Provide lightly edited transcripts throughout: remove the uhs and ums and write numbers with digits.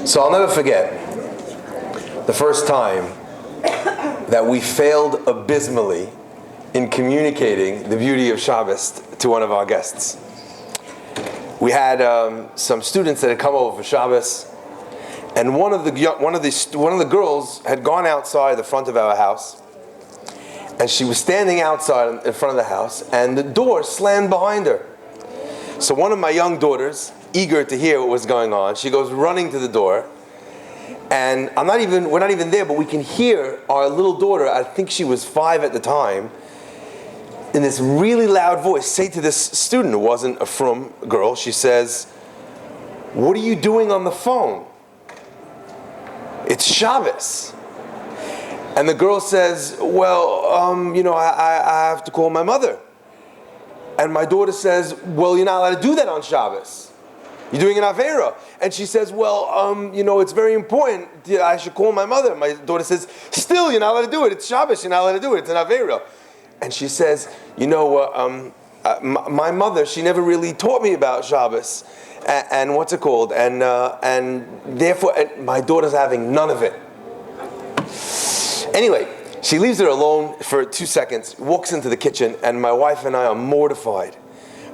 So I'll never forget the first time that we failed abysmally in communicating the beauty of Shabbos to one of our guests. We had some students that had come over for Shabbos, and one of the girls had gone outside the front of our house, and she was standing outside in front of the house, and the door slammed behind her. So one of my young daughters, eager to hear what was going on, she goes running to the door, and we're not even there, but we can hear our little daughter, I think she was 5 at the time, in this really loud voice say to this student, who wasn't a frum girl, she says, "What are you doing on the phone? It's Shabbos." And the girl says, "Well, I have to call my mother." And my daughter says, "Well, you're not allowed to do that on Shabbos. You're doing an Avera." And she says, "Well, it's very important. I should call my mother." My daughter says, "Still, you're not allowed to do it. It's Shabbos. You're not allowed to do it. It's an Avera." And she says, my mother, she never really taught me about Shabbos. And what's it called? And therefore, my daughter's having none of it. Anyway, she leaves her alone for 2 seconds, walks into the kitchen, and my wife and I are mortified.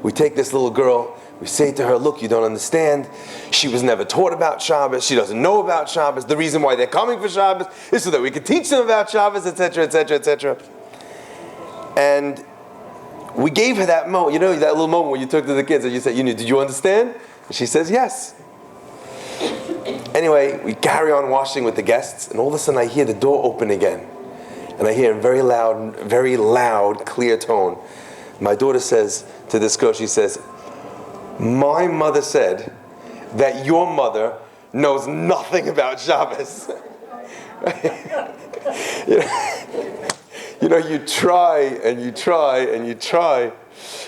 We take this little girl, we say to her, "Look, you don't understand. She was never taught about Shabbos. She doesn't know about Shabbos. The reason why they're coming for Shabbos is so that we can teach them about Shabbos, etc., etc., etc." And we gave her that moment, that little moment when you talk to the kids and you said, "Did you understand?" And she says, "Yes." Anyway, we carry on washing with the guests, and all of a sudden I hear the door open again. And I hear in very loud, clear tone, my daughter says to this girl, she says, "My mother said that your mother knows nothing about Shabbos." You try and you try and you try.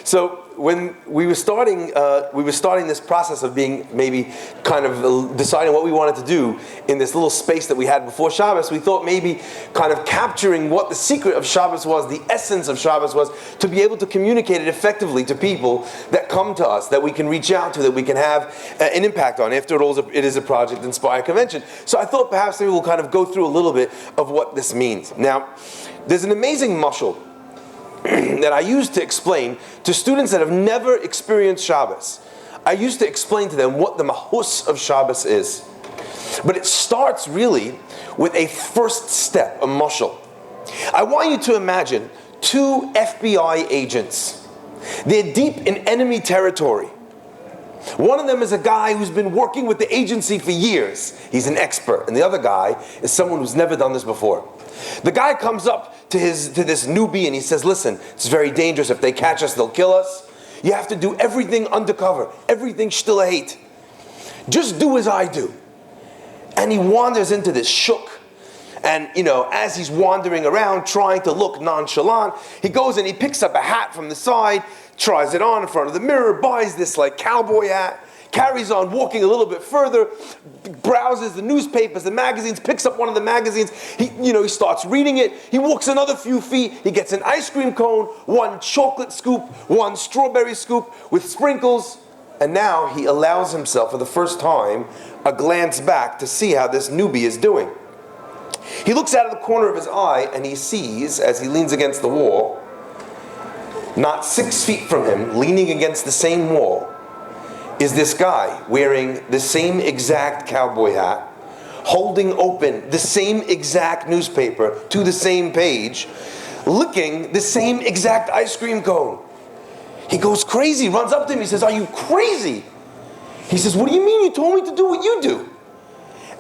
So when we were starting this process of being maybe kind of deciding what we wanted to do in this little space that we had before Shabbos, we thought maybe kind of capturing what the secret of Shabbos was, the essence of Shabbos was, to be able to communicate it effectively to people that come to us, that we can reach out to, that we can have an impact on. After all, it is a Project Inspire convention. So I thought perhaps maybe we'll kind of go through a little bit of what this means. Now, there's an amazing mashal that I used to explain to students that have never experienced Shabbos. I used to explain to them what the mahus of Shabbos is. But it starts really with a first step, a mashal. I want you to imagine 2 FBI agents. They're deep in enemy territory. One of them is a guy who's been working with the agency for years. He's an expert. And the other guy is someone who's never done this before. The guy comes up to this newbie and he says, "Listen, it's very dangerous. If they catch us, they'll kill us. You have to do everything undercover, everything shtilahate. Just do as I do." And he wanders into this shuk. And, as he's wandering around trying to look nonchalant, he goes and he picks up a hat from the side, tries it on in front of the mirror, buys this cowboy hat, carries on walking a little bit further, browses the newspapers, the magazines, picks up one of the magazines, he starts reading it, he walks another few feet, he gets an ice cream cone, 1 chocolate scoop, 1 strawberry scoop with sprinkles, and now he allows himself for the first time a glance back to see how this newbie is doing. He looks out of the corner of his eye and he sees, as he leans against the wall, not 6 feet from him, leaning against the same wall, is this guy wearing the same exact cowboy hat, holding open the same exact newspaper to the same page, licking the same exact ice cream cone. He goes crazy, runs up to him, he says, "Are you crazy?" He says, "What do you mean? You told me to do what you do."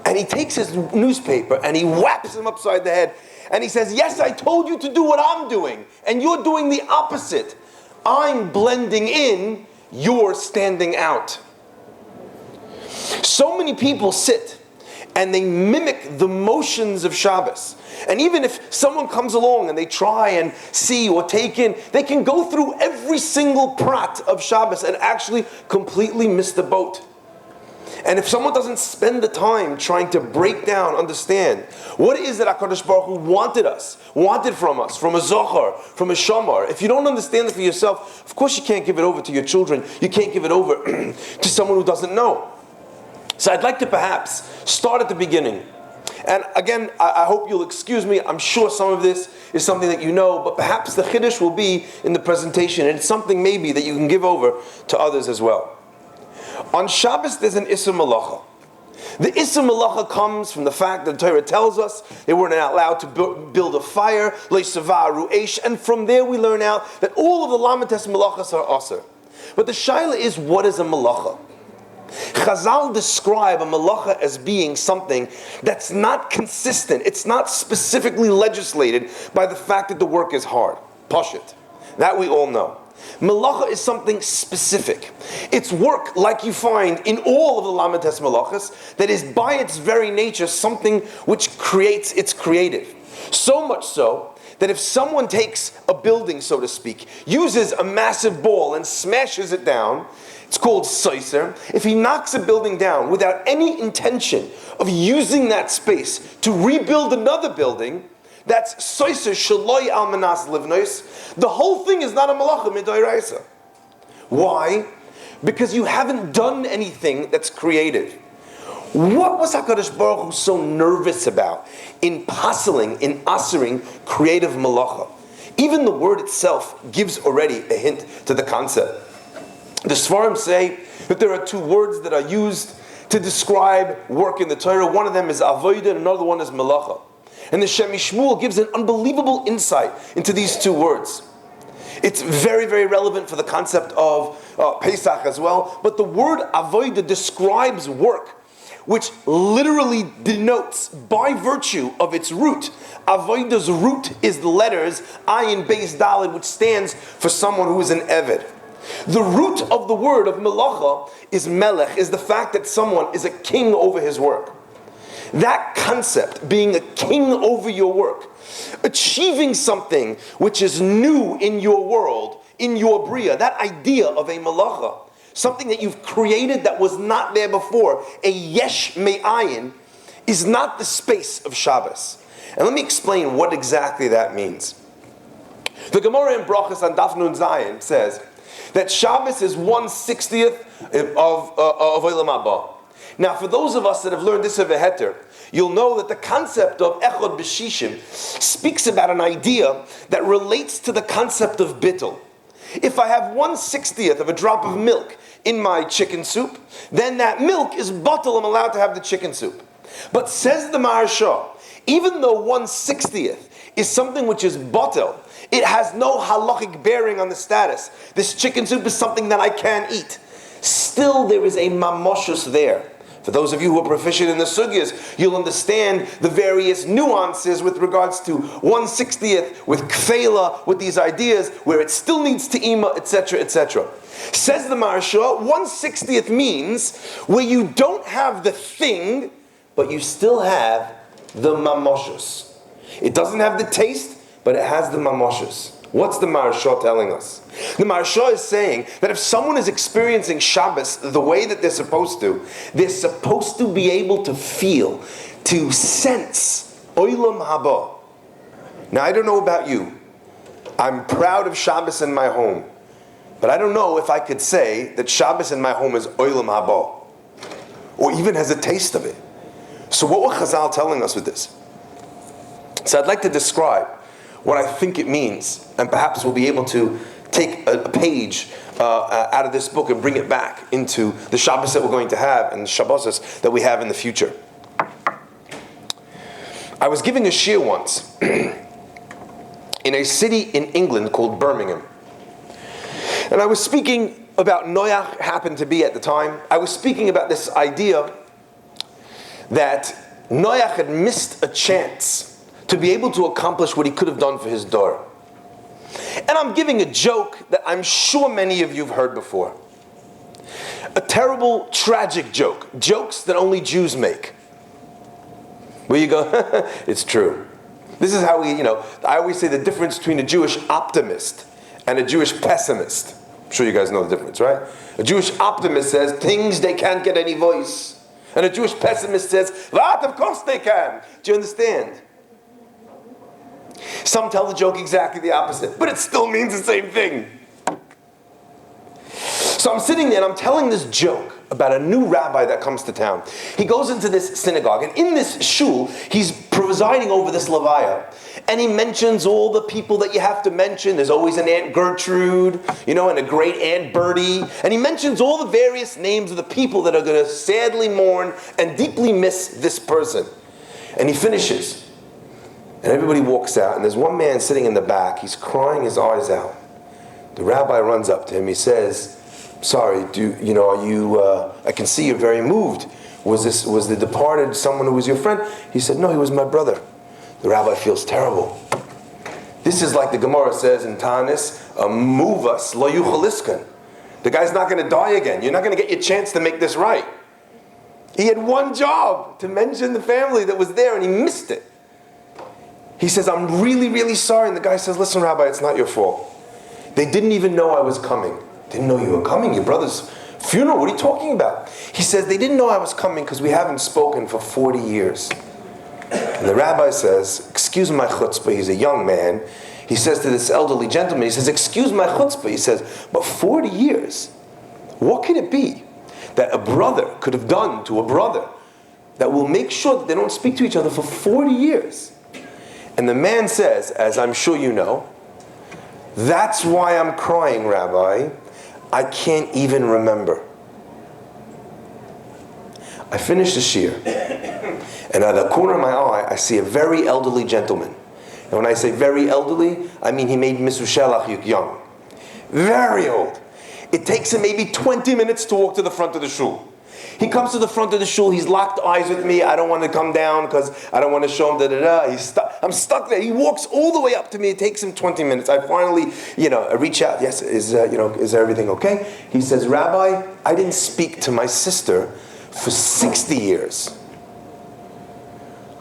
And he takes his newspaper and he whaps him upside the head and he says, "Yes, I told you to do what I'm doing, and you're doing the opposite. I'm blending in, you're standing out." So many people sit and they mimic the motions of Shabbos. And even if someone comes along and they try and see or take in, they can go through every single prat of Shabbos and actually completely miss the boat. And if someone doesn't spend the time trying to break down, understand what it is that HaKadosh Baruch Hu wanted from us, from a Zohar, from a Shamar. If you don't understand it for yourself, of course you can't give it over to your children. You can't give it over to someone who doesn't know. So I'd like to perhaps start at the beginning. And again, I hope you'll excuse me. I'm sure some of this is something that you know, but perhaps the chiddush will be in the presentation, and it's something maybe that you can give over to others as well. On Shabbos, there's an Issur Malacha. The Issur Malacha comes from the fact that the Torah tells us they weren't allowed to build a fire, and from there we learn out that all of the Lamites Malachas are Asur. But the shaila is, what is a Malacha? Chazal describe a malacha as being something that's not consistent. It's not specifically legislated by the fact that the work is hard. Pashit. That we all know. Malacha is something specific. It's work like you find in all of the Lamites Malachas that is by its very nature something which it's creative. So much so that if someone takes a building, so to speak, uses a massive ball and smashes it down, it's called soiser. If he knocks a building down without any intention of using that space to rebuild another building, that's soiser shaloi al manas livnos. The whole thing is not a malacha midoraisa. Why? Because you haven't done anything that's creative. What was HaKadosh Baruch Hu so nervous about in passing, in asering creative malacha? Even the word itself gives already a hint to the concept. The Sfarim say that there are two words that are used to describe work in the Torah. One of them is avodah and another one is malacha. And the Shem Shmuel gives an unbelievable insight into these two words. It's very, very relevant for the concept of Pesach as well. But the word avodah describes work, which literally denotes, by virtue of its root, avoidah's root is the letters ayin beis daled, which stands for someone who is an eved. The root of the word of melacha is melech, is the fact that someone is a king over his work. That concept, being a king over your work, achieving something which is new in your world, in your bria, that idea of a melacha, something that you've created that was not there before, a yesh me'ayin, is not the space of Shabbos. And let me explain what exactly that means. The Gemara in Brachos on Daf Nun Zayin says that Shabbos is 1/60th of Olam Haba. Now, for those of us that have learned this of a heter, you'll know that the concept of Echad B'Shishim speaks about an idea that relates to the concept of bittul. If I have 1/60th of a drop of milk in my chicken soup, then that milk is bottle, I'm allowed to have the chicken soup. But says the Maharsha, even though 1/60th is something which is bottle, it has no halachic bearing on the status. This chicken soup is something that I can eat. Still, there is a mamoshus there. For those of you who are proficient in the sugyas, you'll understand the various nuances with regards to 1/60th, with kfela, with these ideas, where it still needs te'ima, etc., etc. Says the Maharsha, 1/60th means where you don't have the thing, but you still have the mamoshus. It doesn't have the taste, but it has the mamoshus. What's the Maharsha telling us? The Maharsha is saying that if someone is experiencing Shabbos the way that they're supposed to be able to feel, to sense Olam Haba. Now, I don't know about you. I'm proud of Shabbos in my home. But I don't know if I could say that Shabbos in my home is Olam Haba, or even has a taste of it. So what were Chazal telling us with this? So I'd like to describe what I think it means, and perhaps we'll be able to take a page out of this book and bring it back into the Shabbos that we're going to have and the Shabbos that we have in the future. I was giving a shiur once in a city in England called Birmingham. And I was speaking about Noach, happened to be at the time. I was speaking about this idea that Noach had missed a chance to be able to accomplish what he could have done for his daughter. And I'm giving a joke that I'm sure many of you have heard before. A terrible, tragic joke. Jokes that only Jews make. Where you go, it's true. This is how I always say the difference between a Jewish optimist and a Jewish pessimist. I'm sure you guys know the difference, right? A Jewish optimist says, things they can't get any voice. And a Jewish pessimist says, what? Of course they can. Do you understand? Some tell the joke exactly the opposite, but it still means the same thing. So I'm sitting there and I'm telling this joke about a new rabbi that comes to town. He goes into this synagogue, and in this shul, he's presiding over this levaya. And he mentions all the people that you have to mention. There's always an Aunt Gertrude, and a great Aunt Bertie. And he mentions all the various names of the people that are going to sadly mourn and deeply miss this person. And he finishes. And everybody walks out, and there's one man sitting in the back. He's crying his eyes out. The rabbi runs up to him. He says, "Sorry, I can see you're very moved. Was the departed someone who was your friend?" He said, "No, he was my brother." The rabbi feels terrible. This is like the Gemara says in Tanis, "Muvas lo yuchaliskan." The guy's not going to die again. You're not going to get your chance to make this right. He had one job, to mention the family that was there, and he missed it. He says, "I'm really, really sorry." And the guy says, "Listen, Rabbi, it's not your fault. They didn't even know I was coming." "Didn't know you were coming? Your brother's funeral? What are you talking about?" He says, "They didn't know I was coming because we haven't spoken for 40 years. And the rabbi says, "Excuse my chutzpah." He's a young man. He says to this elderly gentleman, he says, "Excuse my chutzpah." He says, "But 40 years, what can it be that a brother could have done to a brother that will make sure that they don't speak to each other for 40 years? And the man says, as I'm sure you know, "That's why I'm crying, Rabbi. I can't even remember." I finish the shir, and out of the corner of my eye, I see a very elderly gentleman. And when I say very elderly, I mean he made Misushelach young. Very old. It takes him maybe 20 minutes to walk to the front of the shul. He comes to the front of the shul, he's locked eyes with me. I don't want to come down because I don't want to show him I'm stuck there. He walks all the way up to me. It takes him 20 minutes. I finally, I reach out. "Yes, is everything okay?" He says, "Rabbi, I didn't speak to my sister for 60 years.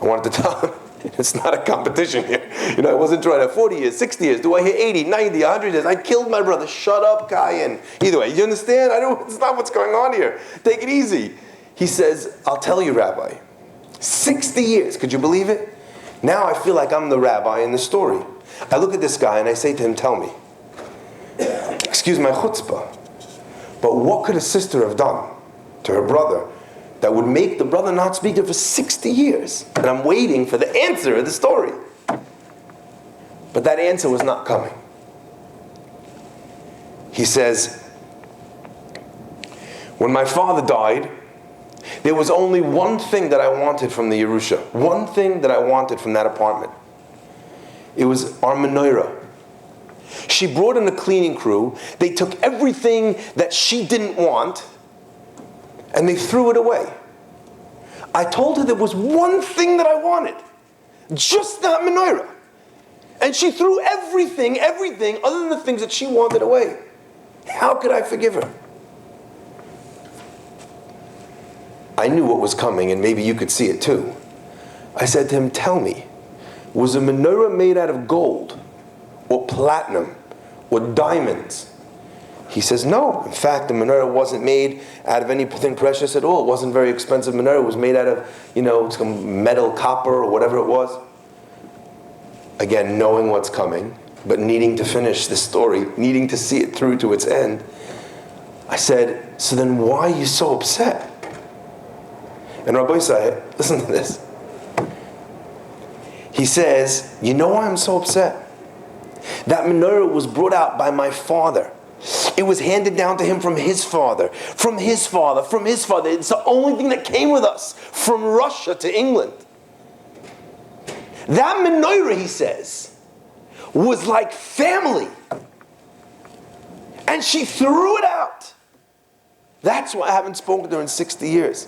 I wanted to tell him, it's not a competition here. I wasn't trying to 40 years, 60 years. Do I hear 80, 90, 100 years? I killed my brother. Shut up, Kayan." Either way, you understand? It's not what's going on here. Take it easy. He says, "I'll tell you, Rabbi. 60 years. Could you believe it? Now I feel like I'm the rabbi in the story." I look at this guy and I say to him, "Tell me, excuse my chutzpah, but what could a sister have done to her brother that would make the brother not speak to her for 60 years? And I'm waiting for the answer of the story. But that answer was not coming. He says, "When my father died, there was only one thing that I wanted from the Yerusha. One thing that I wanted from that apartment. It was our menorah. She brought in a cleaning crew. They took everything that she didn't want, and they threw it away. I told her there was one thing that I wanted, just that menorah. And she threw everything other than the things that she wanted away. How could I forgive her?" I knew what was coming, and maybe you could see it too. I said to him, "Tell me, was a menorah made out of gold or platinum or diamonds?" He says, "No. In fact, the menorah wasn't made out of anything precious at all. It wasn't very expensive menorah. It was made out of, some metal, copper, or whatever it was." Again, knowing what's coming, but needing to finish the story, needing to see it through to its end. I said, "So then why are you so upset?" And Rabbi said, listen to this. He says, "You know why I'm so upset? That menorah was brought out by my father. It was handed down to him from his father, from his father, from his father. It's the only thing that came with us from Russia to England. That menorah," he says, "was like family. And she threw it out. That's why I haven't spoken to her in 60 years.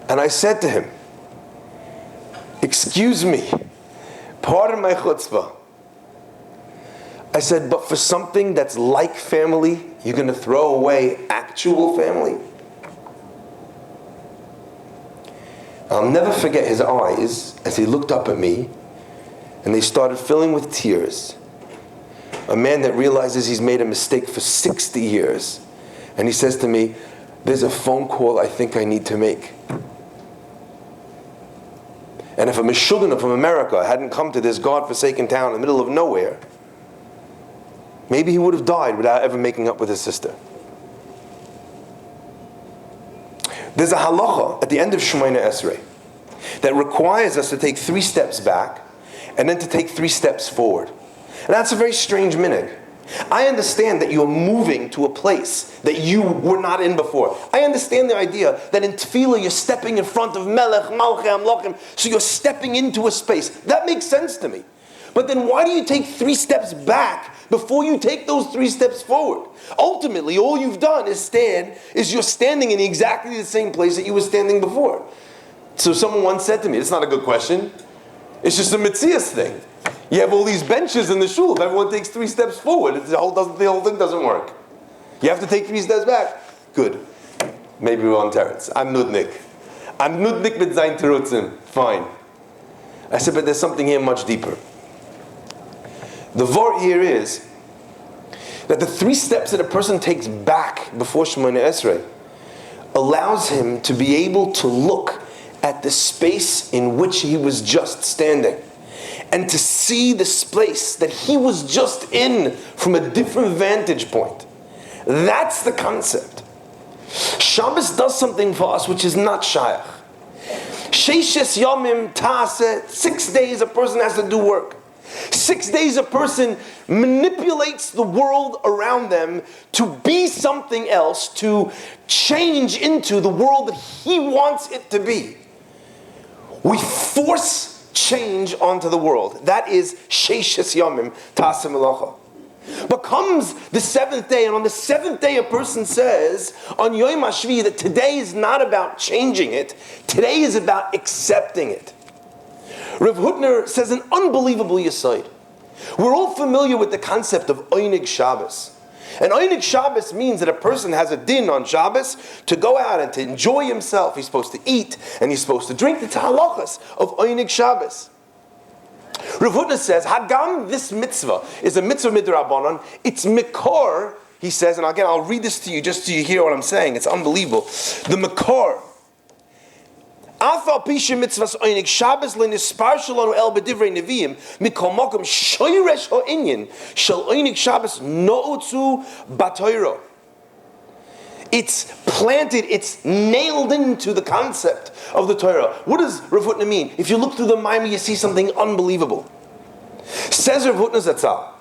And I said to him, "Excuse me, pardon my chutzpah." I said, "But for something that's like family, you're going to throw away actual family?" I'll never forget his eyes as he looked up at me, and they started filling with tears. A man that realizes he's made a mistake for 60 years. And he says to me, "There's a phone call I think I need to make." And if a Meshuggah from America hadn't come to this God-forsaken town in the middle of nowhere, maybe he would have died without ever making up with his sister. There's a halacha at the end of Shemoneh Esrei that requires us to take 3 steps back and then to take 3 steps forward. And that's a very strange minhag. I understand that you're moving to a place that you were not in before. I understand the idea that in tefillah you're stepping in front of Melech, Malchei Amlochim, so you're stepping into a space. That makes sense to me. But then why do you take 3 steps back before you take those 3 steps forward? Ultimately, all you've done is you're standing in exactly the same place that you were standing before. So someone once said to me, it's not a good question, it's just a Metzias thing. You have all these benches in the shul. If everyone takes 3 steps forward, the whole thing doesn't work. You have to take 3 steps back. Good. Maybe we're on Teretz. I'm Nudnik. I'm Nudnik mit zayin terutzim. Fine. I said, but there's something here much deeper. The vort here is that the 3 steps that a person takes back before Shemoneh Esrei allows him to be able to look at the space in which he was just standing, and to see the space that he was just in from a different vantage point. That's the concept. Shabbos does something for us which is not shayach. Sheishes yomim ta'aseh, 6 days a person has to do work. 6 days a person manipulates the world around them to be something else, to change into the world that he wants it to be. We force change onto the world. That is Sheishes Yomim Ta'aseh Melacha. But comes the 7th day, and on the 7th day a person says on Yom HaShvi that today is not about changing it, today is about accepting it. Rav Hutner says an unbelievable yesod. We're all familiar with the concept of Einig Shabbos. And Einig Shabbos means that a person has a din on Shabbos to go out and to enjoy himself. He's supposed to eat and he's supposed to drink. The halachas of Einig Shabbos. Rav Hutner says, Hagam, this mitzvah is a mitzvah midrabanan. It's mikor, he says, and again I'll read this to you just so you hear what I'm saying. It's unbelievable. The mikor. Afal pisha mitzvahs Einig Shabbos le'nispar shalonu el b'divrei neviim mikol makom shoyresh ha'inyan shel Einig Shabbos no'utzu b'Torah. It's planted, it's nailed into the concept of the Torah. What does Rav Hutner mean? If you look through the Maimon, you see something unbelievable. Says Rav Hutner Zatzal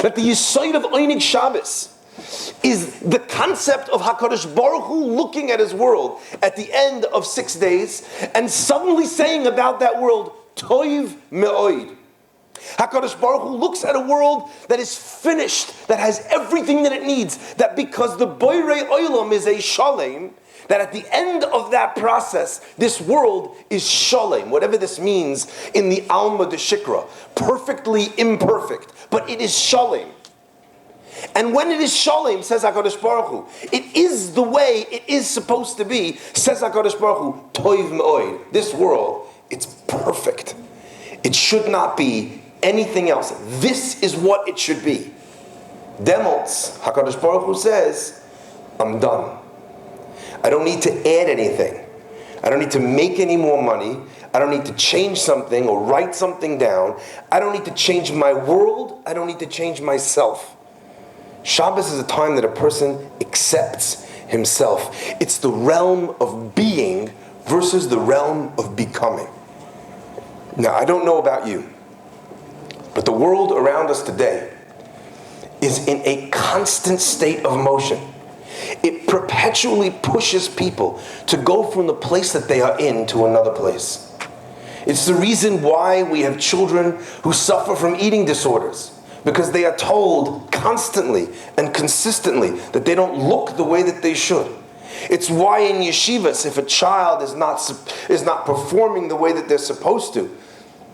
that the yesod of Einig Shabbos is the concept of HaKadosh Baruch Hu looking at his world at the end of 6 days and suddenly saying about that world, Toiv Me'oid. HaKadosh Baruch Hu looks at a world that is finished, that has everything that it needs, that because the Boirei Olam is a Shalem, that at the end of that process, this world is Shalem, whatever this means in the Alma de Shikra, perfectly imperfect, but it is Shalem. And when it is Shalem, says HaKadosh Baruch Hu, it is the way it is supposed to be, says HaKadosh Baruch Hu, Toiv Me'oid. This world, it's perfect. It should not be anything else. This is what it should be. Demolts, HaKadosh Baruch Hu says, I'm done. I don't need to add anything. I don't need to make any more money. I don't need to change something or write something down. I don't need to change my world. I don't need to change myself. Shabbos is a time that a person accepts himself. It's the realm of being versus the realm of becoming. Now, I don't know about you, but the world around us today is in a constant state of motion. It perpetually pushes people to go from the place that they are in to another place. It's the reason why we have children who suffer from eating disorders, because they are told constantly and consistently that they don't look the way that they should. It's why in yeshivas, if a child is not performing the way that they're supposed to,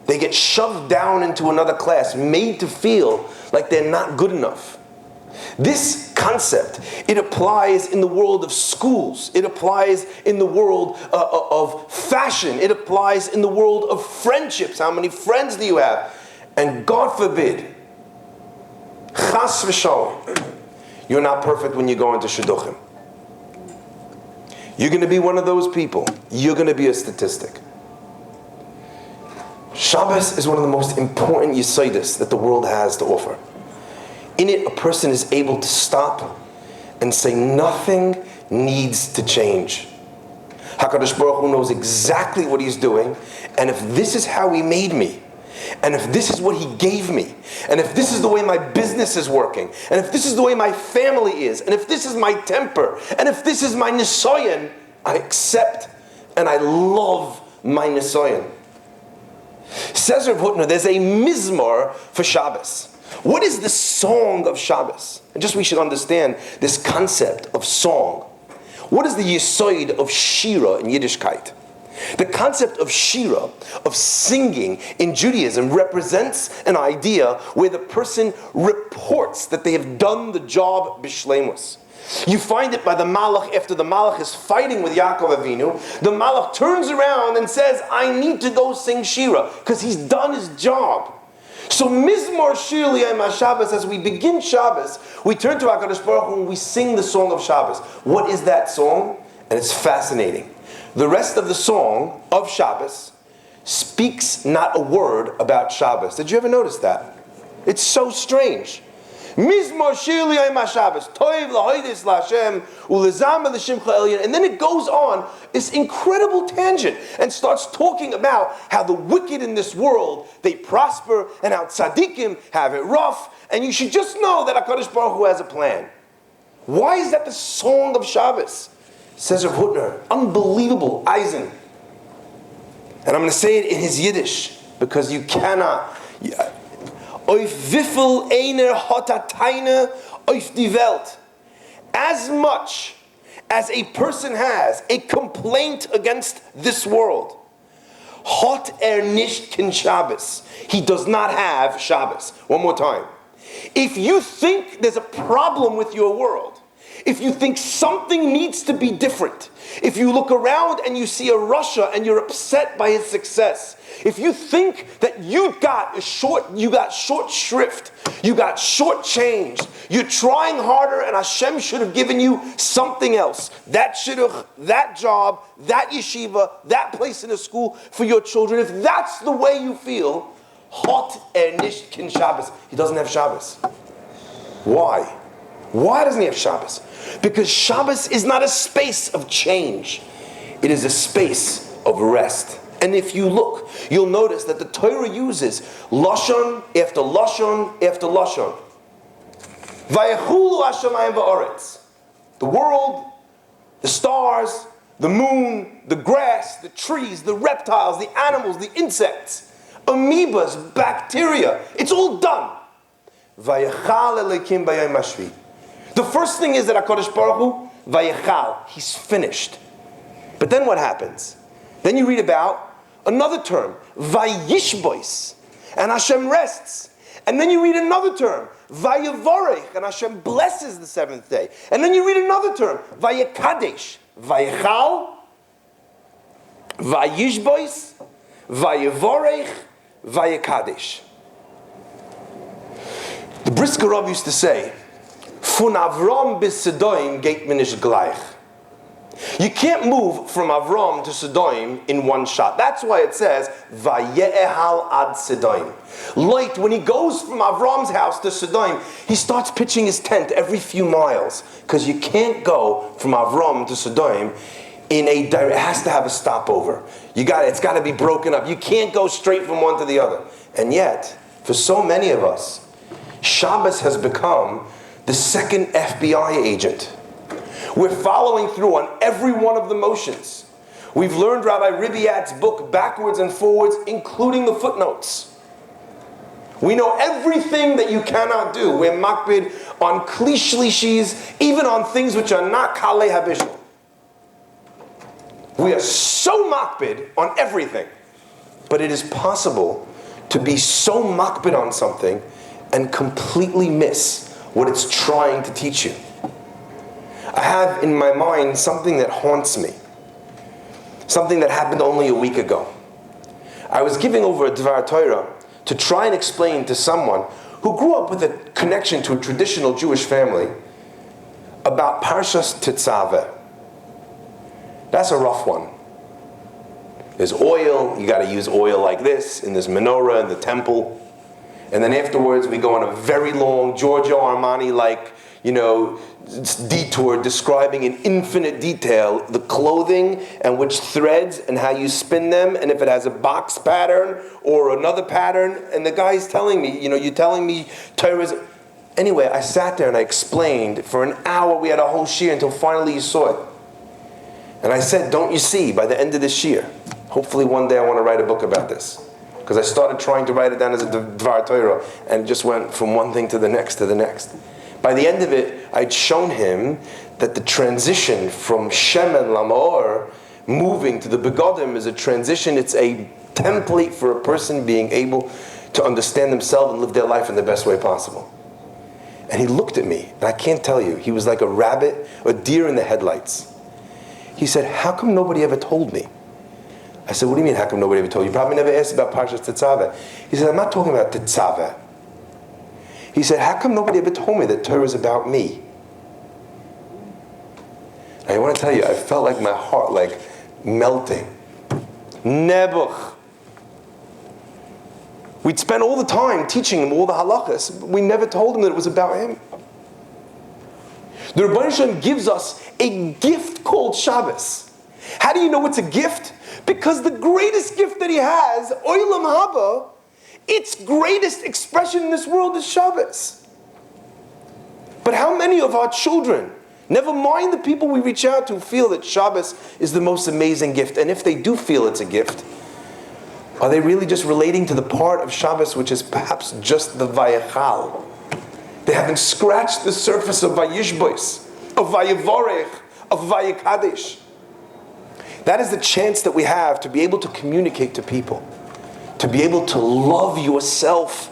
they get shoved down into another class, made to feel like they're not good enough. This concept, it applies in the world of schools. It applies in the world of fashion. It applies in the world of friendships. How many friends do you have? And God forbid, chas v'shalom, you're not perfect when you go into shidduchim. You're going to be one of those people. You're going to be a statistic. Shabbos is one of the most important yesodis that the world has to offer. In it, a person is able to stop and say nothing needs to change. HaKadosh Baruch Hu knows exactly what He's doing, and if this is how He made me, and if this is what He gave me, and if this is the way my business is working, and if this is the way my family is, and if this is my temper, and if this is my nisoyan, I accept and I love my nisoyan. Says Rav Hutner, there's a mizmor for Shabbos. What is the song of Shabbos? And just we should understand this concept of song. What is the yisoid of shira in Yiddishkeit? The concept of shira, of singing in Judaism, represents an idea where the person reports that they have done the job b'shleimus. You find it by the Malach. After the Malach is fighting with Yaakov Avinu, the Malach turns around and says, I need to go sing shira, because he's done his job. So Mizmor Shir L'Yom Shabbos, as we begin Shabbos, we turn to HaKadosh Baruch Hu and we sing the song of Shabbos. What is that song? And it's fascinating. The rest of the song of Shabbos speaks not a word about Shabbos. Did you ever notice that? It's so strange. Mizmor Shir L'Yom Shabbos, Toiv L'Hoidis L'Hashem, U'Lezama L'Shimcha Elyon. And then it goes on this incredible tangent and starts talking about how the wicked in this world, they prosper, and how tzaddikim have it rough. And you should just know that HaKadosh Baruch Hu has a plan. Why is that the song of Shabbos? Says Rav Hutner, unbelievable, Eisen. And I'm going to say it in his Yiddish, because you cannot... Auf wiffel einer hat teine auf die Welt. As much as a person has a complaint against this world, hat nicht ken Shabbos. He does not have Shabbos. One more time. If you think there's a problem with your world, if you think something needs to be different, if you look around and you see a Russia and you're upset by his success, if you think that you got short shrift, you got shortchanged, you're trying harder and Hashem should have given you something else, that shidduch, that job, that yeshiva, that place in a school for your children, if that's the way you feel, hot nicht kin Shabbos. He doesn't have Shabbos. Why? Why doesn't he have Shabbos? Because Shabbos is not a space of change. It is a space of rest. And if you look, you'll notice that the Torah uses lashon after lashon after lashon. Vayechulu hashamayim va'aretz. The world, the stars, the moon, the grass, the trees, the reptiles, the animals, the insects, amoebas, bacteria. It's all done. Vayechal Elokim b'yom hashvi. The first thing is that HaKadosh Baruch Hu, Vayechal, he's finished. But then what happens? Then you read about another term, Vayishbois, and Hashem rests. And then you read another term, Vayevorech, and Hashem blesses the seventh day. And then you read another term, Vayekadesh, Vayechal, Vayishbois, Vayevorech, Vayekadesh. The Brisker Rav used to say, Fun Avram bis Sodom geht man nicht gleich. You can't move from Avram to Sodom in one shot. That's why it says, Vayehal ad Sodom. Light, when he goes from Avram's house to Sodom, he starts pitching his tent every few miles. Because you can't go from Avram to Sodom it has to have a stopover. It's got to be broken up. You can't go straight from one to the other. And yet, for so many of us, Shabbos has become the second FBI agent. We're following through on every one of the motions. We've learned Rabbi Ribiat's book backwards and forwards, including the footnotes. We know everything that you cannot do. We're makbid on klishlis, even on things which are not kalei habishul. We are so makbid on everything. But it is possible to be so makbid on something and completely miss what it's trying to teach you. I have in my mind something that haunts me. Something that happened only a week ago. I was giving over a Dvar Torah to try and explain to someone who grew up with a connection to a traditional Jewish family about Parshas Tetzaveh. That's a rough one. There's oil, you got to use oil like this in this menorah in the temple. And then afterwards we go on a very long Giorgio Armani-like, detour describing in infinite detail the clothing and which threads and how you spin them, and if it has a box pattern or another pattern. And the guy's telling me, you're telling me Torah is... Anyway, I sat there and I explained for an hour. We had a whole shiur until finally you saw it. And I said, don't you see, by the end of this shiur, hopefully one day I want to write a book about this. Because I started trying to write it down as a Dvar Torah, and it just went from one thing to the next to the next. By the end of it, I'd shown him that the transition from Shemen Lamaor, moving to the Begodim, is a transition. It's a template for a person being able to understand themselves and live their life in the best way possible. And he looked at me, and I can't tell you, he was like a rabbit, a deer in the headlights. He said, how come nobody ever told me? I said, what do you mean, how come nobody ever told you? You probably never asked about Parshas Tetzaveh. He said, I'm not talking about Tetzaveh. He said, how come nobody ever told me that Torah is about me? I want to tell you, I felt like my heart melting. Nebuch. We'd spent all the time teaching him all the halachas, but we never told him that it was about him. The Rebbeinu Shalom gives us a gift called Shabbos. How do you know it's a gift? Because the greatest gift that he has, Olam Haba, its greatest expression in this world is Shabbos. But how many of our children, never mind the people we reach out to, feel that Shabbos is the most amazing gift? And if they do feel it's a gift, are they really just relating to the part of Shabbos which is perhaps just the Vayechal? They haven't scratched the surface of Vayishbois, of Vayevorech, of Vayekadesh. That is the chance that we have to be able to communicate to people, to be able to love yourself,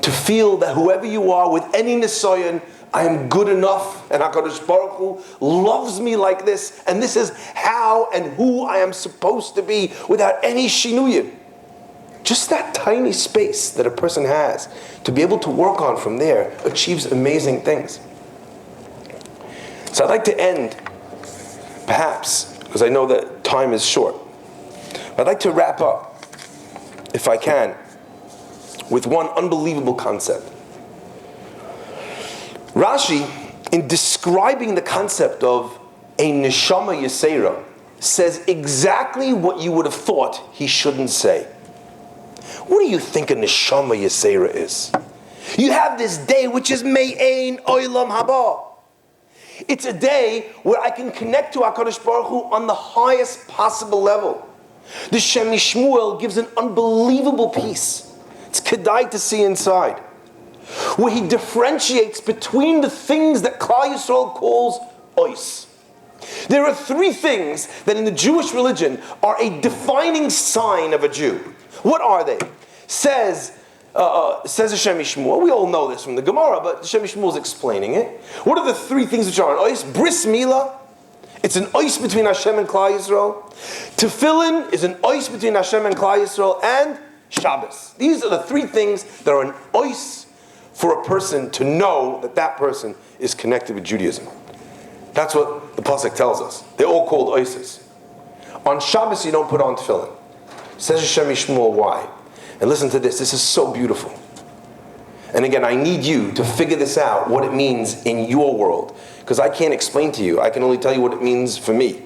to feel that whoever you are, with any nisayon, I am good enough, and HaKadosh Baruch Hu loves me like this, and this is how and who I am supposed to be without any shinuyim. Just that tiny space that a person has to be able to work on from there achieves amazing things. So I'd like to end, perhaps, because I know that time is short, I'd like to wrap up, if I can, with one unbelievable concept. Rashi, in describing the concept of a Neshama Yisera, says exactly what you would have thought he shouldn't say. What do you think a Neshama Yisera is? You have this day which is Me'ein Olam Haba. It's a day where I can connect to HaKadosh Baruch Hu on the highest possible level. The Shem Shmuel gives an unbelievable piece. It's kedai to see inside, where he differentiates between the things that Klal Yisrael calls ois. There are three things that in the Jewish religion are a defining sign of a Jew. What are they? Says Hashem Yishmuel. We all know this from the Gemara, but Hashem Yishmuel is explaining it. What are the three things which are an ois? Bris Milah. It's an ois between Hashem and Klal Yisrael. Tefillin is an ois between Hashem and Klal Yisrael. And Shabbos. These are the three things that are an ois for a person to know that that person is connected with Judaism. That's what the pasuk tells us. They're all called oises. On Shabbos you don't put on tefillin. Says Hashem Yishmuel, why? And listen to this. This is so beautiful. And again, I need you to figure this out, what it means in your world. Because I can't explain to you. I can only tell you what it means for me.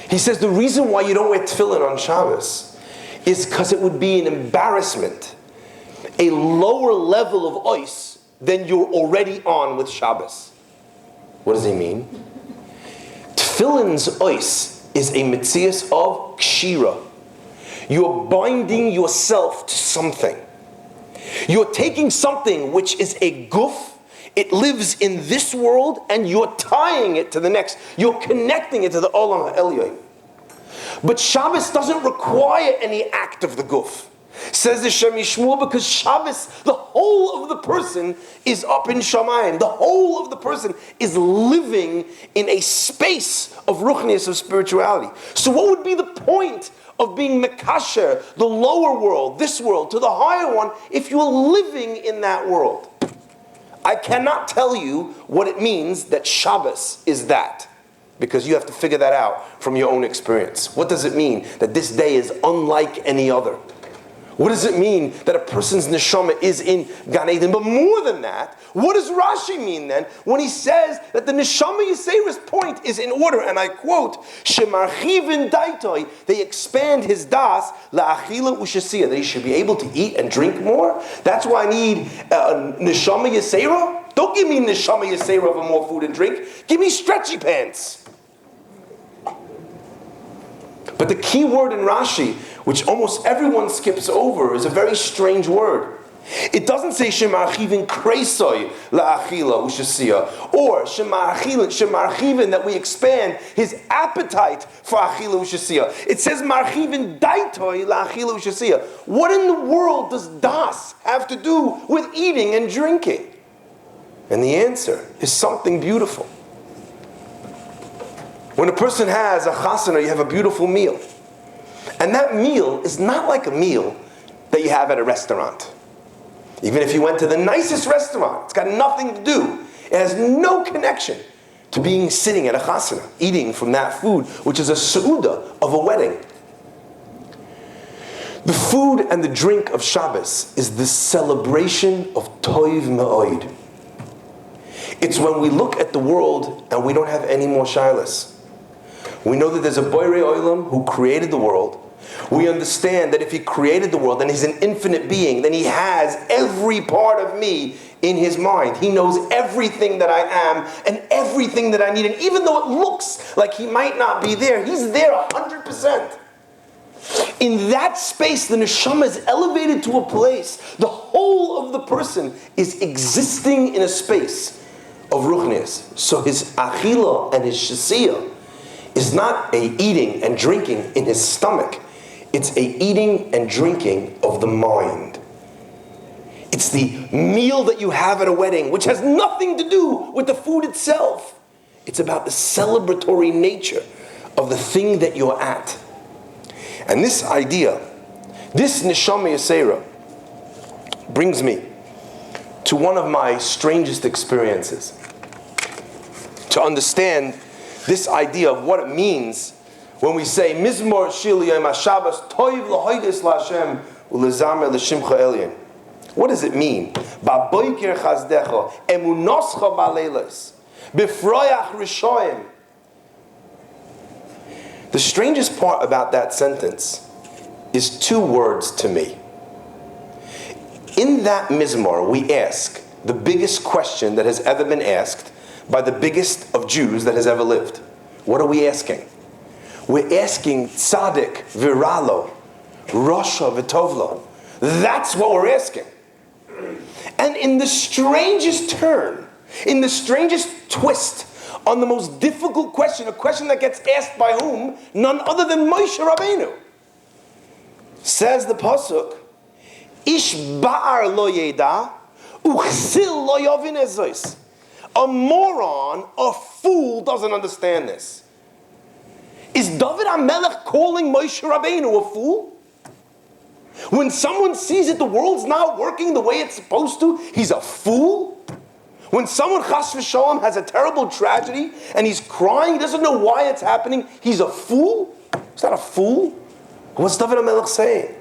He says the reason why you don't wear tefillin on Shabbos is because it would be an embarrassment, a lower level of ois than you're already on with Shabbos. What does he mean? Tefillin's ois is a metzias of kshira. You're binding yourself to something. You're taking something which is a guf, it lives in this world, and you're tying it to the next. You're connecting it to the Olam HaElyon. But Shabbos doesn't require any act of the guf. Says the Shem Yishmuel, because Shabbos, the whole of the person is up in Shamayim. The whole of the person is living in a space of ruchnius, of spirituality. So what would be the point of being mekasher, the lower world, this world, to the higher one, if you're living in that world? I cannot tell you what it means that Shabbos is that, because you have to figure that out from your own experience. What does it mean that this day is unlike any other? What does it mean that a person's neshama is in Gan Eden? But more than that, what does Rashi mean then when he says that the neshama Yisera's point is in order? And I quote, "Shemarchivin daitoi," they expand his das la'achila u'shasiya, that he should be able to eat and drink more. That's why I need neshama Yisera. Don't give me neshama Yisera for more food and drink. Give me stretchy pants. But the key word in Rashi, which almost everyone skips over, is a very strange word. It doesn't say shemarchivin kreisoi la'achila u'shasiya, or shemarchivin that we expand his appetite for achila u'shasiya. It says marchivin daitoi la'achila u'shasiya. What in the world does das have to do with eating and drinking? And the answer is something beautiful. When a person has a chasana, you have a beautiful meal. And that meal is not like a meal that you have at a restaurant. Even if you went to the nicest restaurant, it's got nothing to do. It has no connection to being sitting at a chasana, eating from that food, which is a seuda of a wedding. The food and the drink of Shabbos is the celebration of toiv me'oid. It's when we look at the world and we don't have any more shilas. We know that there's a Borei Olam who created the world. We understand that if he created the world and he's an infinite being, then he has every part of me in his mind. He knows everything that I am and everything that I need. And even though it looks like he might not be there, he's there 100%. In that space, the neshama is elevated to a place. The whole of the person is existing in a space of ruchnius. So his achila and his shasiyah is not a eating and drinking in his stomach. It's a eating and drinking of the mind. It's the meal that you have at a wedding, which has nothing to do with the food itself. It's about the celebratory nature of the thing that you're at. And this idea, this neshama Yisera, brings me to one of my strangest experiences. To understand this idea of what it means when we say Mizmor Shil Yom HaShabbos Toiv L'Hoidis LaHashem U'Lezamer L'Shimcha Elyon. What does it mean? Ba'boiker Chazdecha Emunoscha Ba'leilos B'froyach Rishoyim. The strangest part about that sentence is two words to me. In that Mizmor, we ask the biggest question that has ever been asked by the biggest of Jews that has ever lived. What are we asking? We're asking tzaddik viralo, rasha v'tovlo. That's what we're asking. And in the strangest turn, in the strangest twist, on the most difficult question, a question that gets asked by whom? None other than Moshe Rabbeinu. Says the pasuk, Ish ba'ar lo yeda, uchsil lo yovin ezois. A moron, a fool doesn't understand this. Is David HaMelech calling Moshe Rabbeinu a fool? When someone sees that the world's not working the way it's supposed to, he's a fool? When someone, chas v'shalom, has a terrible tragedy and he's crying, he doesn't know why it's happening, he's a fool? He's not a fool. What's David HaMelech saying?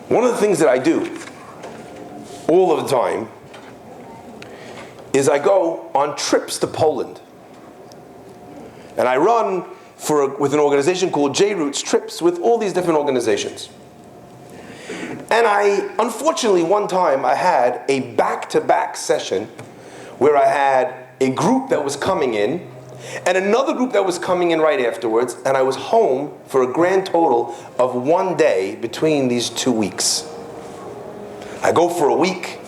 One of the things that I do all of the time is I go on trips to Poland. And I run with an organization called J-Roots trips with all these different organizations. And unfortunately, one time I had a back-to-back session where I had a group that was coming in and another group that was coming in right afterwards, and I was home for a grand total of 1 day between these 2 weeks. I go for a week,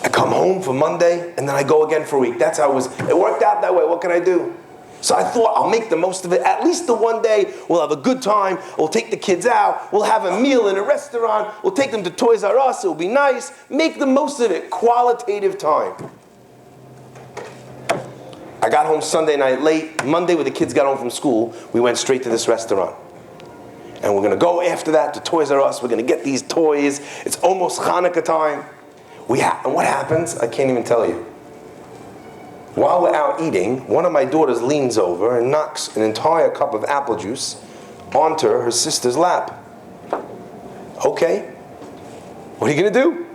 I come home for Monday, and then I go again for a week. That's how it worked out that way. What can I do? So I thought I'll make the most of it. At least the 1 day, we'll have a good time. We'll take the kids out. We'll have a meal in a restaurant. We'll take them to Toys R Us. It'll be nice. Make the most of it. Qualitative time. I got home Sunday night late. Monday, when the kids got home from school, we went straight to this restaurant. And we're going to go after that to Toys R Us. We're going to get these toys. It's almost Hanukkah time. And what happens? I can't even tell you. While we're out eating, one of my daughters leans over and knocks an entire cup of apple juice onto her sister's lap. Okay, what are you going to do?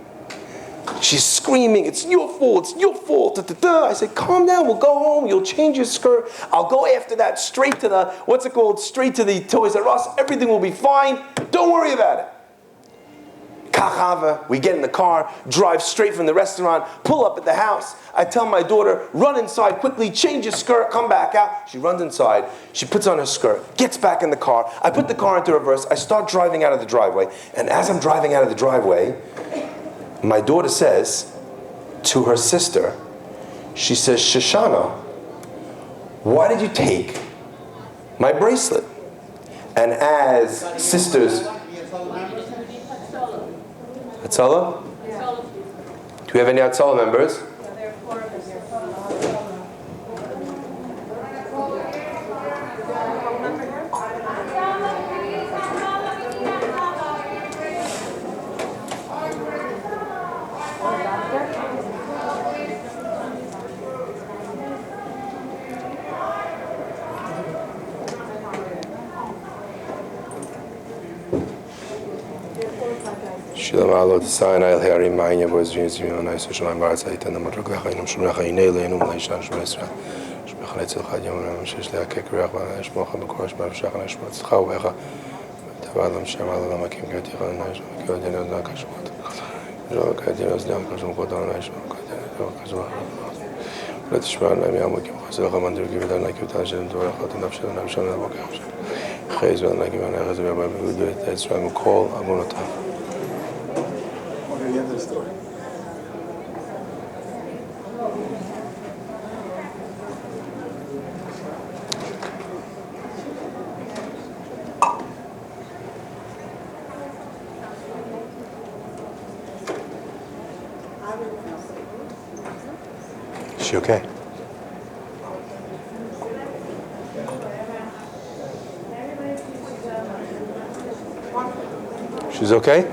She's screaming, it's your fault, it's your fault. Da, da, da. I said, calm down, we'll go home, you'll change your skirt. I'll go after that straight to the, straight to the Toys R Us. Everything will be fine. Don't worry about it. Kachava, we get in the car, drive straight from the restaurant, pull up at the house. I tell my daughter, run inside quickly, change your skirt, come back out. She runs inside, she puts on her skirt, gets back in the car. I put the car into reverse, I start driving out of the driveway. And as I'm driving out of the driveway, my daughter says to her sister, she says, Shoshana, why did you take my bracelet? And as sisters, Hatzalah? Do we have any Hatzalah members? Shalom alot Sinai el Harim Ma'anya boys dreams you know nice shalom baratz aitan matrok lachayim shmulach aynei leinu malayshan shmesra shmechalei tzilchad yom ram shesh leakek reach va shmocha bekosh b'avshach nashmat tzcha uvecha tavalam shemal olam hakim gaticha naish kodenu znak hashmat lo kodenu znak hashmat kodenu naish kodenu hashmat lo tishmar la'im yamukim chazal chamandur givedal nakim tashem dor achat nafshel nafshel nabokeh chayz van nakim anachaz v'yabam v'udu et Yisrael mukol avunotav. The end of the story. Is she okay? She's okay?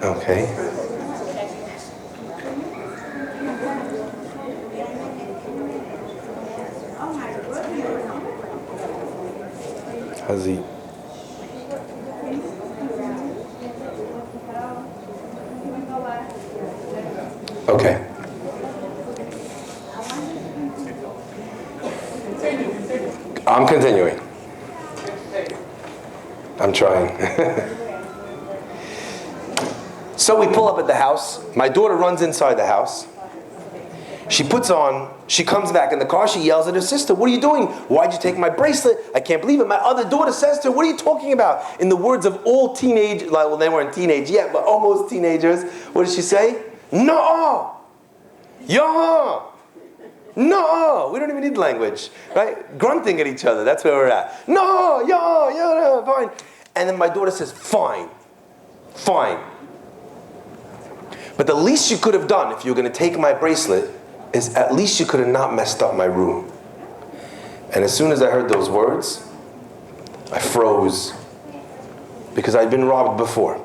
Okay. How's he? Okay. I'm continuing. I'm trying. So we pull up at the house. My daughter runs inside the house. She comes back in the car. She yells at her sister, what are you doing? Why'd you take my bracelet? I can't believe it. My other daughter says to her, what are you talking about? In the words of all teenage, well, they weren't teenage yet, but almost teenagers. What did she say? No. Yeah. No. We don't even need language, right? Grunting at each other. That's where we're at. No. Yeah, fine. And then my daughter says, fine. But the least you could have done if you were going to take my bracelet is at least you could have not messed up my room. And as soon as I heard those words, I froze because I'd been robbed before.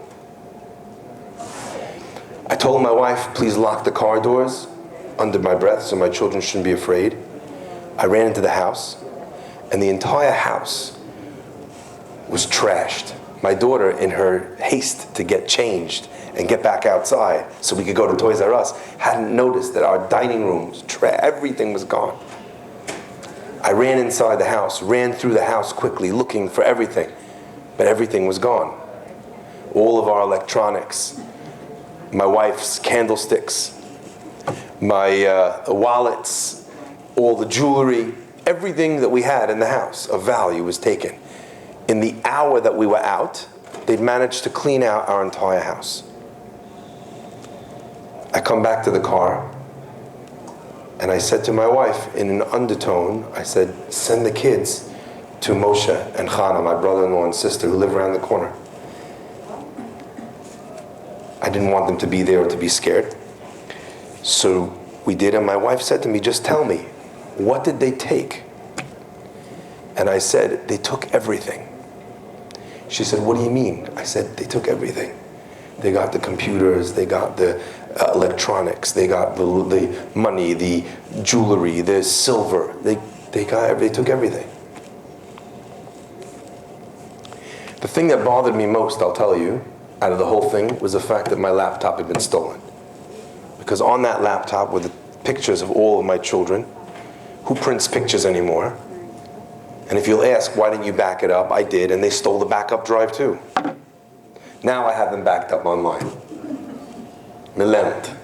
I told my wife, please lock the car doors under my breath so my children shouldn't be afraid. I ran into the house and the entire house was trashed. My daughter, in her haste to get changed and get back outside so we could go to Toys R Us, hadn't noticed that our dining room was everything was gone. I ran inside the house, ran through the house quickly looking for everything, but everything was gone. All of our electronics, my wife's candlesticks, my wallets, all the jewelry, everything that we had in the house of value was taken. In the hour that we were out, they'd managed to clean out our entire house. I come back to the car, and I said to my wife in an undertone, I said, send the kids to Moshe and Chana, my brother-in-law and sister, who live around the corner. I didn't want them to be there or to be scared. So we did, and my wife said to me, just tell me, what did they take? And I said, they took everything. She said, what do you mean? I said, they took everything. They got the computers, they got the electronics, they got the money, the jewelry, the silver. They took everything. The thing that bothered me most, I'll tell you, out of the whole thing, was the fact that my laptop had been stolen. Because on that laptop were the pictures of all of my children. Who prints pictures anymore? And if you'll ask, why didn't you back it up? I did, and they stole the backup drive too. Now I have them backed up online. Milent.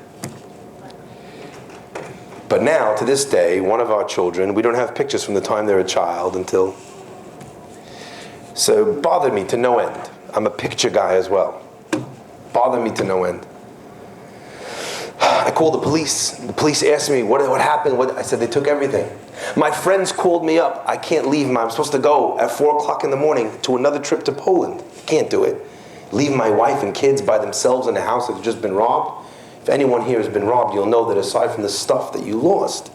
But now, to this day, one of our children, we don't have pictures from the time they're a child until... So it bothered me to no end. I'm a picture guy as well. Bothered me to no end. I called the police. The police asked me, what happened? I said, they took everything. My friends called me up. I can't leave. I'm supposed to go at 4 o'clock in the morning to another trip to Poland. Can't do it. Leave my wife and kids by themselves in a house that's just been robbed. If anyone here has been robbed, you'll know that aside from the stuff that you lost,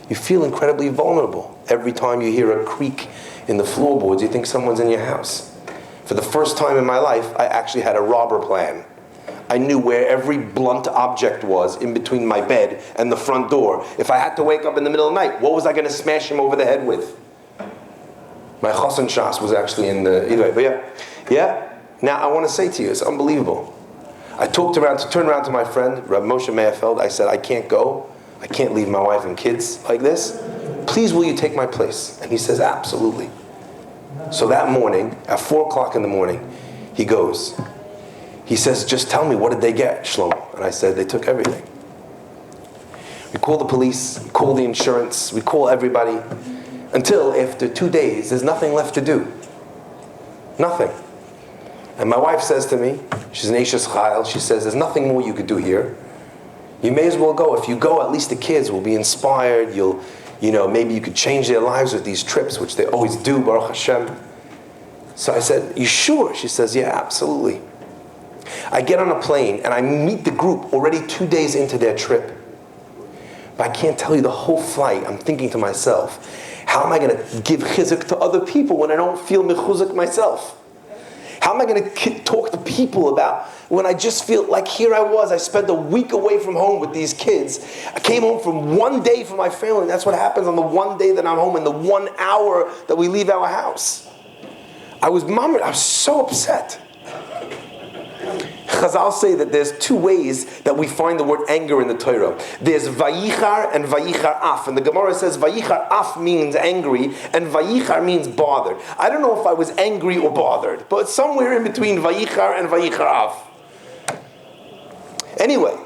you feel incredibly vulnerable. Every time you hear a creak in the floorboards, you think someone's in your house. For the first time in my life, I actually had a robber plan. I knew where every blunt object was in between my bed and the front door. If I had to wake up in the middle of the night, what was I going to smash him over the head with? My Chassan Shas was actually in the... Either way, but yeah. Now I want to say to you, it's unbelievable. I turned around to my friend, Rabbi Moshe Meirfeld. I said, I can't go. I can't leave my wife and kids like this. Please, will you take my place? And he says, absolutely. So that morning, at 4 o'clock in the morning, he goes. He says, just tell me, what did they get, Shlomo? And I said, they took everything. We call the police, we call the insurance, we call everybody, until after 2 days, there's nothing left to do. Nothing. And my wife says to me, she's an Eishes Chayil, she says, there's nothing more you could do here. You may as well go. If you go, at least the kids will be inspired. Maybe you could change their lives with these trips, which they always do, Baruch Hashem. So I said, you sure? She says, yeah, absolutely. I get on a plane and I meet the group already 2 days into their trip. But I can't tell you the whole flight. I'm thinking to myself, how am I going to give chizuk to other people when I don't feel mechuzuk myself? How am I going to talk to people about when I just feel like here I was, I spent a week away from home with these kids. I came home from 1 day from my family, and that's what happens on the 1 day that I'm home and the 1 hour that we leave our house. I was so upset. Chazal say that there's 2 ways that we find the word anger in the Torah. There's vayichar and vayichar af. And the Gemara says vayichar af means angry and vayichar means bothered. I don't know if I was angry or bothered, but it's somewhere in between vayichar and vayichar af. Anyway,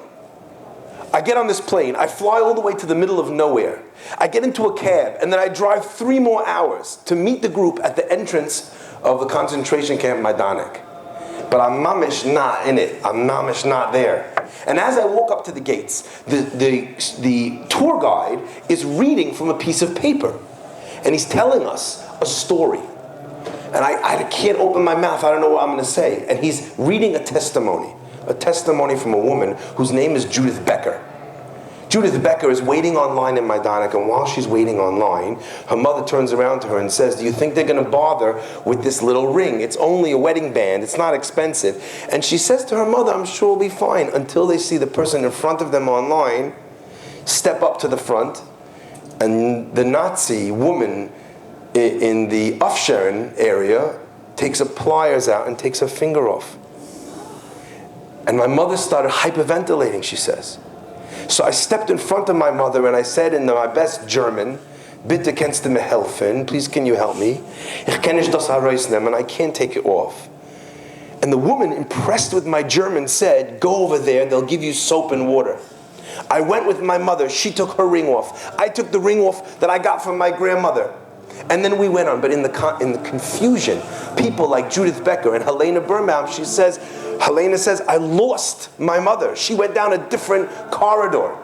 I get on this plane. I fly all the way to the middle of nowhere. I get into a cab, and then I drive 3 more hours to meet the group at the entrance of the concentration camp Majdanek. But I'm mamish not in it. I'm mamish not there. And as I walk up to the gates, the tour guide is reading from a piece of paper. And he's telling us a story. And I can't open my mouth. I don't know what I'm going to say. And he's reading a testimony from a woman whose name is Judith Becker. Judith Becker is waiting online in Majdanek, and while she's waiting online, her mother turns around to her and says, do you think they're going to bother with this little ring? It's only a wedding band. It's not expensive. And she says to her mother, I'm sure it'll be fine, until they see the person in front of them online step up to the front, and the Nazi woman in the Afsharon area takes her pliers out and takes her finger off. And my mother started hyperventilating, she says. So I stepped in front of my mother and I said in my best German, Bitte kannst du mir helfen? Please can you help me? Ich kann nicht das herausnehmen, and I can't take it off. And the woman, impressed with my German, said, go over there, they'll give you soap and water. I went with my mother, she took her ring off. I took the ring off that I got from my grandmother. And then we went on, but in the confusion, people like Judith Becker and Helena Birnbaum, Helena says, I lost my mother. She went down a different corridor.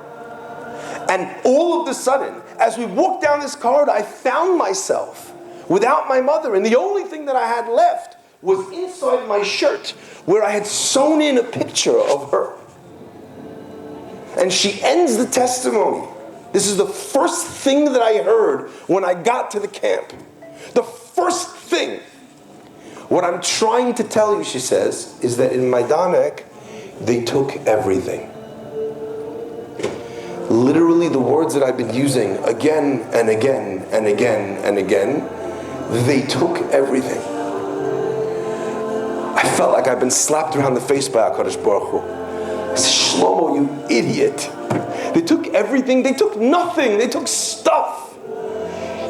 And all of a sudden, as we walked down this corridor, I found myself without my mother. And the only thing that I had left was inside my shirt, where I had sewn in a picture of her. And she ends the testimony. This is the first thing that I heard when I got to the camp. The first thing. What I'm trying to tell you, she says, is that in Majdanek, they took everything. Literally the words that I've been using again and again and again and again, they took everything. I felt like I've been slapped around the face by HaKadosh Baruch Hu. I said, Shlomo, you idiot. They took everything, they took nothing, they took stuff.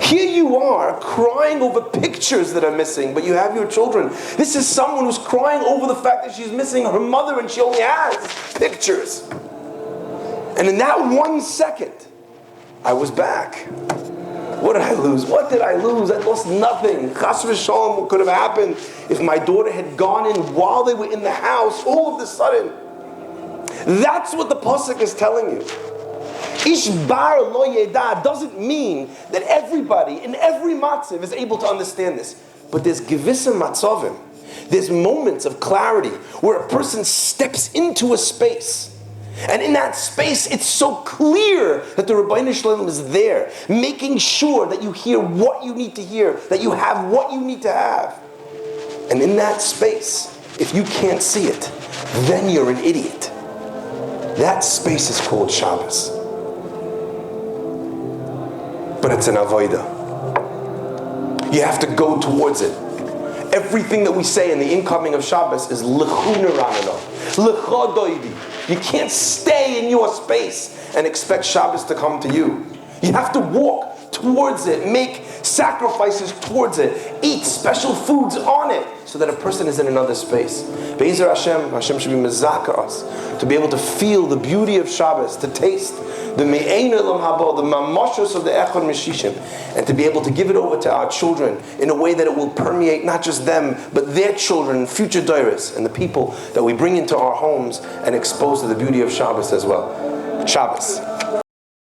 Here you are crying over pictures that are missing, but you have your children. This is someone who's crying over the fact that she's missing her mother and she only has pictures. And in that 1 second, I was back. What did I lose? What did I lose? I lost nothing. Chas v'shalom, what could have happened if my daughter had gone in while they were in the house, all of a sudden? That's what the pasuk is telling you. Ish bar lo yeda doesn't mean that everybody in every matzav is able to understand this. But there's gevissim matzavim. There's moments of clarity where a person steps into a space. And in that space, it's so clear that the Rabbi Shlomo is there, making sure that you hear what you need to hear, that you have what you need to have. And in that space, if you can't see it, then you're an idiot. That space is called Shabbos. But it's an avodah. You have to go towards it. Everything that we say in the incoming of Shabbos is l'chu neranano, l'cha doidi. You can't stay in your space and expect Shabbos to come to you. You have to walk towards it, make sacrifices towards it, eat special foods on it, so that a person is in another space. Be'ezer Hashem should be mezaka us to be able to feel the beauty of Shabbos, to taste the me'ein elam haba, the mamashos of the echon meshishim, and to be able to give it over to our children in a way that it will permeate not just them, but their children, future dairas, and the people that we bring into our homes and expose to the beauty of Shabbos as well. Shabbos.